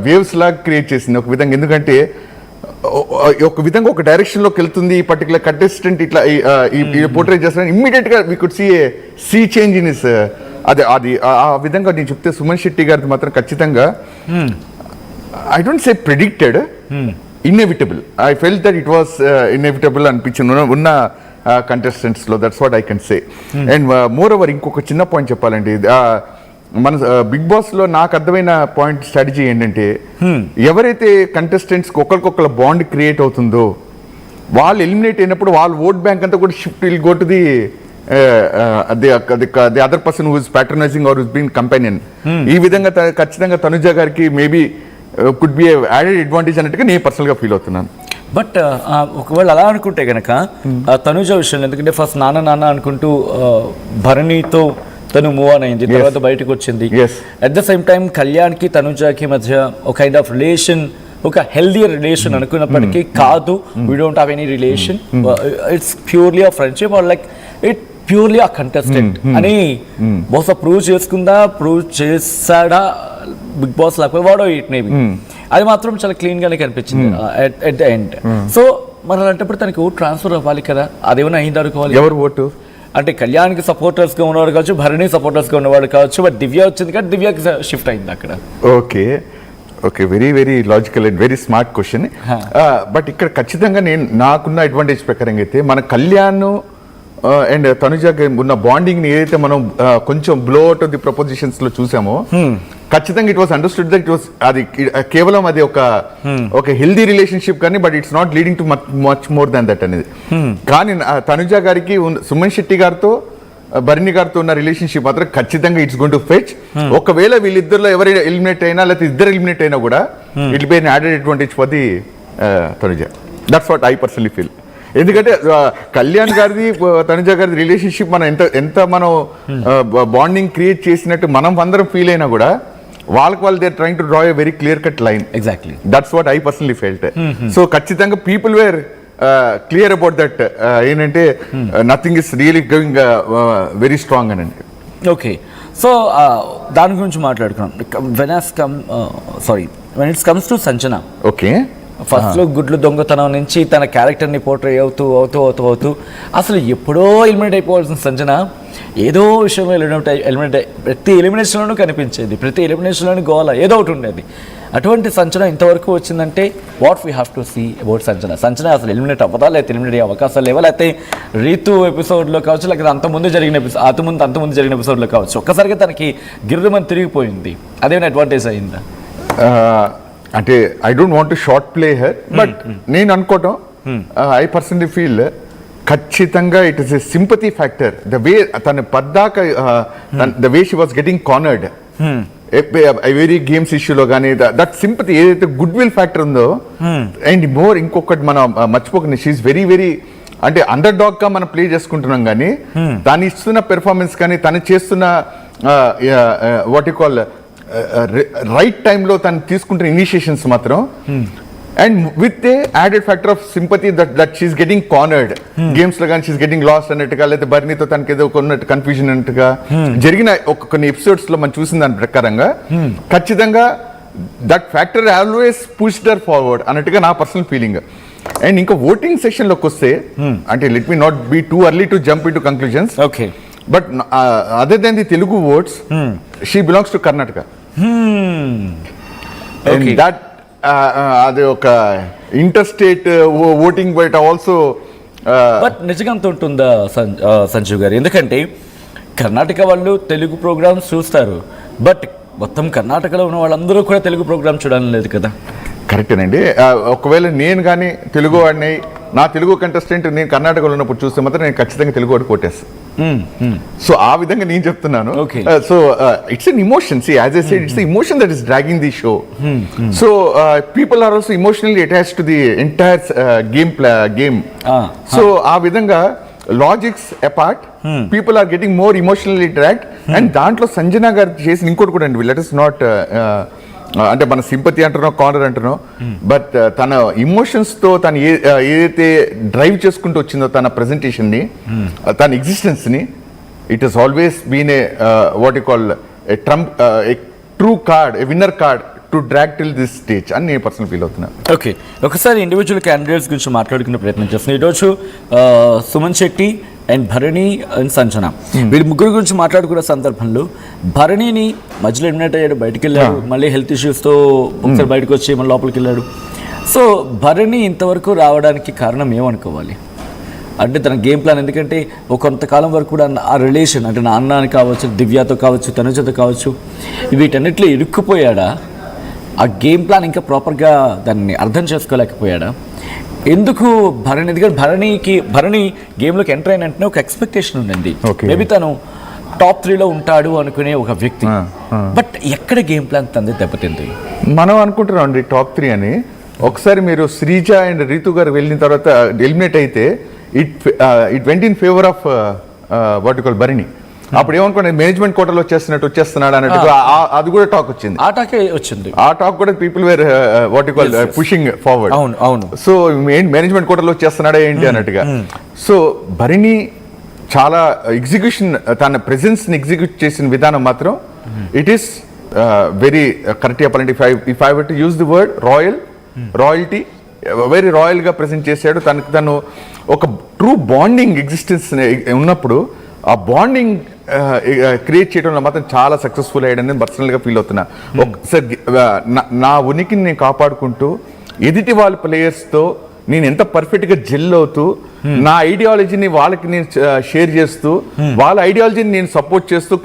Waves లాగా create చేసింది ఒక విధంగా. ఎందుకంటే ఒక విధంగా ఒక డైరెక్షన్లోకి వెళ్తుంది ఈ పర్టికులర్ కంటెస్టెంట్ ఇట్లా పోర్ట్రేట్ చేస్తున్నా ఇమ్మీడియట్ గా we could see change in his అది ఆ విధంగా నేను చెప్తే సుమన్ శెట్టి గారిది మాత్రం ఖచ్చితంగా I don't say predicted, inevitable. I felt that it was inevitable అనిపించింది ఉన్న కంటెస్టెంట్స్ లో. That's what I can say. And more over ఇంకొక చిన్న పాయింట్ చెప్పాలండి, మన బిగ్ బాస్ లో నాకు అర్థమైన పాయింట్ స్ట్రాటజీ ఏంటంటే ఎవరైతే కంటెస్టెంట్స్ ఒకరికొకరు బాండ్ క్రియేట్ అవుతుందో వాళ్ళు ఎలిమినేట్ అయినప్పుడు వాళ్ళ ఓట్ బ్యాంక్ అంతా కూడా shift will go to the the other person who is patronizing or who's been companion. ఈ విధంగా ఖచ్చితంగా తనుజ గారికి maybe could be added advantage అన్నట్టుగా నేను పర్సనల్ గా ఫీల్ అవుతున్నాను. బట్ ఒకవేళ అలా అనుకుంటే గనక తనుజ విషయంలో, ఎందుకంటే ఫస్ట్ నాన్న అనుకుంటూ భరణితో తను మూవ్ ఆన్ అయింది, తర్వాత బయటకు వచ్చింది. అట్ ద సేమ్ టైం కళ్యాణ్కి తనుజకి మధ్య ఒక కైండ్ ఆఫ్ రిలేషన్, ఒక హెల్దియర్ రిలేషన్ అనుకున్నప్పటికీ కాదు, we don't have any relation, it's purely a friendship are like it purely a contestant అని బహుశా ప్రూవ్ చేశాడా బిగ్ బాస్ లేకపోతే వాడో ఇట్ మేబీ. అది మాత్రం చాలా క్లీన్ గానే కనిపించింది ఎట్ ద ఎండ్. సో మరి అలాంటప్పుడు తనకి ఓట్ ట్రాన్స్ఫర్ అవ్వాలి కదా, అదేమైనా అయింది అనుకోవాలి. ఎవరు ఓటు అంటే కళ్యాణ్కి సపోర్టర్స్ గా ఉన్నవాడు కావచ్చు, భరణి సపోర్టర్స్ గా ఉన్నవాడు కావచ్చు, బట్ దివ్య వచ్చింది కాబట్టి దివ్యకి షిఫ్ట్ అయింది అక్కడ. Okay very very logical and very smart question. But ఇక్కడ ఖచ్చితంగా నాకున్న అడ్వాంటేజ్ ప్రకారంగా అయితే మన కళ్యాణ్ అండ్ తనుజకి ఉన్న బాండింగ్ ని ఏదైతే మనం కొంచెం blow out of the prepositions లో చూసామో ఖచ్చితంగా it was understood that it was అది కేవలం అది ఒక హెల్దీ రిలేషన్షిప్ కానీ but it's not leading too much more than that అనేది. కానీ తనుజ గారికి సుమన్ శెట్టి గారితో భరణి గారితో ఉన్న రిలేషన్షిప్ మాత్రం ఖచ్చితంగా ఇట్స్ గోయింగ్ టు ఫెచ్. ఒకవేళ వీళ్ళిద్దరిలో ఎవరు ఎలిమినేట్ అయినా లేకపోతే ఇద్దరు ఎలిమినేట్ అయినా కూడా it be an added advantage for the Tanuja. That's what I personally feel. ఎందుకంటే కళ్యాణ్ గారిది తనుజ గారిది రిలేషన్షిప్ మనం ఎంత మనం బాండింగ్ క్రియేట్ చేసినట్టు మనం అందరం ఫీల్ అయినా కూడా వాళ్ళు they trying to draw a very clear cut line. Exactly that's what I personally felt. So ఖచ్చితంగా people were clear about that ఏంటంటే nothing is really going very strong అని. ఓకే, సో దాని గురించి మాట్లాడుకున్నాం. When it's comes to Sanjana, okay, first లో గుడ్లు దొంగతనం నుంచి తన క్యారెక్టర్ ని పోర్ట్రే అవుతూ అసలు ఎప్పుడో ఎలిమినేట్ అయిపోవాల్సిన సంజన ఏదో విషయంలో ఎలిమినేట్ ప్రతి ఎలిమినేషన్లోనూ కనిపించేది, ప్రతి ఎలిమినేషన్లోనూ గోల ఏదో ఒకటి ఉండేది. అటువంటి సంజన ఇంతవరకు వచ్చిందంటే what we have to see about Sanjana అసలు ఎలిమినేట్ అవ్వదా, లేకపోతే ఎలిమినేట్ అయ్యే అవకాశాలు లేవా, లేకపోతే రీతు ఎపిసోడ్లో కావచ్చు, లేకపోతే అంతకుముందు జరిగిన ఎపిసోడ్లో కావచ్చు, ఒక్కసారిగా తనకి గిర్రమని తిరిగిపోయింది, అదేమైనా అడ్వాంటేజ్ అయిందా? అంటే I don't want to short play her, but నేను అనుకోవటం ఐ పర్సనలీ ఫీల్ ఖచ్చితంగా it is a sympathy factor. The way తన పద్దాక the way she was getting cornered very games ఇష్యూలో కానీ దట్ సింపతి ఏదైతే గుడ్ విల్ ఫ్యాక్టర్ ఉందో. And more ఇంకొకటి మనం మర్చిపోకండి, షీఈస్ వెరీ వెరీ అంటే అండర్ డాగ్ గా మనం ప్లే చేసుకుంటున్నాం కానీ తను ఇస్తున్న పెర్ఫార్మెన్స్ కానీ తను చేస్తున్న వాట్ యు కాల్ రైట్ టైంలో తను తీసుకుంటున్న ఇనిషియేషన్స్ మాత్రం and with a added factor of sympathy that she's getting cornered games లో కానీ షీఈస్ గెటింగ్ లాస్ట్ అన్నట్టుగా, లేదా బర్నీతో తనకి ఏదో కొన్నట్టు కన్ఫ్యూజన్ అన్నట్టుగా జరిగిన కొన్ని ఎపిసోడ్స్ లో మనం చూసిన దాని ప్రకారంగా ఖచ్చితంగా that factor always pushed her forward అన్నట్టుగా నా పర్సనల్ ఫీలింగ్. అండ్ ఇంకా ఓటింగ్ సెషన్ లోకి వస్తే అంటే let me not be too early to jump in to conclusions, okay, but other than the Telugu votes she belongs to Karnataka. And that అది ఒక interstate voting బయట also. But నిజంగా అంత ఉంటుందా సంజీవ్ గారు? ఎందుకంటే కర్ణాటక వాళ్ళు తెలుగు ప్రోగ్రామ్స్ చూస్తారు, బట్ మొత్తం కర్ణాటకలో ఉన్న వాళ్ళందరూ కూడా తెలుగు ప్రోగ్రామ్ చూడాలని లేదు కదా. కరెక్టేనండి. ఒకవేళ నేను కానీ తెలుగు వాడిని, నా తెలుగు కంటెస్టెంట్ నేను కర్ణాటకలో ఉన్నప్పుడు చూస్తే మాత్రం నేను ఖచ్చితంగా తెలుగు వాడు కొట్టేస్తాను. సో ఆ విధంగా నేను చెప్తున్నాను. So it's an emotion, see as I said it's the emotion that is dragging the show. So people are also emotionally attached to the entire game. So ఆ విధంగా logics apart people are getting more emotionally attract. And దాంట్లో సంజన గారు చేసిన ఇంకోటి కూడా అండి, let us not అంటే మన సింపతి అంటున్నాం, కార్నర్ అంటున్నాం, బట్ తన ఇమోషన్స్ తో తను ఏదైతే డ్రైవ్ చేసుకుంటూ వచ్చిందో తన ప్రెజెంటేషన్ ని, తన ఎగ్జిస్టెన్స్ ని, it has always been a what you call a trump, a true card, a winner card to drag till this stage అని నేను పర్సనల్ ఫీల్ అవుతున్నా. ఓకే, ఒకసారి ఇండివిజువల్ క్యాండిడేట్స్ గురించి మాట్లాడుకునే ప్రయత్నం చేస్తున్నాం. ఈరోజు సుమన్ శెట్టి అండ్ భరణి అండ్ సంజన వీళ్ళ ముగ్గురు గురించి మాట్లాడుకున్న సందర్భంలో భరణిని మధ్యలో ఎలిమినేట్ అయ్యాడు, బయటికి వెళ్ళాడు, మళ్ళీ హెల్త్ ఇష్యూస్తో ఒకసారి బయటకు వచ్చి మళ్ళీ లోపలికి వెళ్ళాడు. సో భరణి ఇంతవరకు రావడానికి కారణం ఏమనుకోవాలి? అంటే తన గేమ్ ప్లాన్, ఎందుకంటే ఒక కొంతకాలం వరకు కూడా ఆ రిలేషన్ అంటే నాన్న అని కావచ్చు, దివ్యతో కావచ్చు, తనుజతో కావచ్చు, వీటన్నిటిలో ఇరుక్కుపోయాడా? ఆ గేమ్ ప్లాన్ ఇంకా ప్రాపర్గా దాన్ని అర్థం చేసుకోలేకపోయాడా? ఎందుకు భరణి, ఎందుకంటే భరణి గేమ్లోకి ఎంటర్ అయిన వెంటనే ఒక ఎక్స్పెక్టేషన్ ఉండింది, మేబీ తను టాప్ 3లో ఉంటాడు అనుకునే ఒక వ్యక్తి. బట్ ఎక్కడ గేమ్ ప్లాన్ తంది దెబ్బతింది? మనం అనుకుంటున్నాం అండి టాప్ 3 అని. ఒకసారి మీరు శ్రీజ అండ్ రీతు గారు వెళ్ళిన తర్వాత ఎలిమినేట్ అయితే it went in favour of what you call Bharani. అప్పుడు ఏమనుకోండి మేనేజ్మెంట్ కోటలో వచ్చేస్తున్నాడు అన్నట్టుగా అది కూడా టాక్ వచ్చింది. ఆ టాకే వచ్చింది. ఆ టాక్ కూడా people were what you call pushing forward. అవును. సో మేనేజ్మెంట్ కోటలో వచ్చేస్తున్నాడా ఏంటి అన్నట్టుగా. సో భరణి చాలా ఎగ్జిక్యూషన్, తన ప్రెజెన్స్ ని ఎగ్జిక్యూట్ చేసిన విధానం మాత్రం ఇట్ ఈస్ వెరీ కరెక్ట్ చెప్పాలంటే if I were to use the word royalty, very royal గా ప్రెజెంట్ చేశాడు. తను ఒక ట్రూ బాండింగ్ ఎగ్జిస్టెన్స్ ఉన్నప్పుడు ఆ బాండింగ్ క్రియేట్ చేయడంలో మాత్రం చాలా సక్సెస్ఫుల్ అయ్యాడని పర్సనల్గా ఫీల్ అవుతున్నా. ఒకసారి నా ఉనికిని నేను కాపాడుకుంటూ ఎదుటి వాళ్ళ ప్లేయర్స్తో నేను ఎంత పర్ఫెక్ట్గా జెల్ అవుతూ నా ఐడియాలజీని వాళ్ళకి నేను షేర్ చేస్తూ వాళ్ళ ఐడియాలజీని నేను సపోర్ట్ చేస్తూ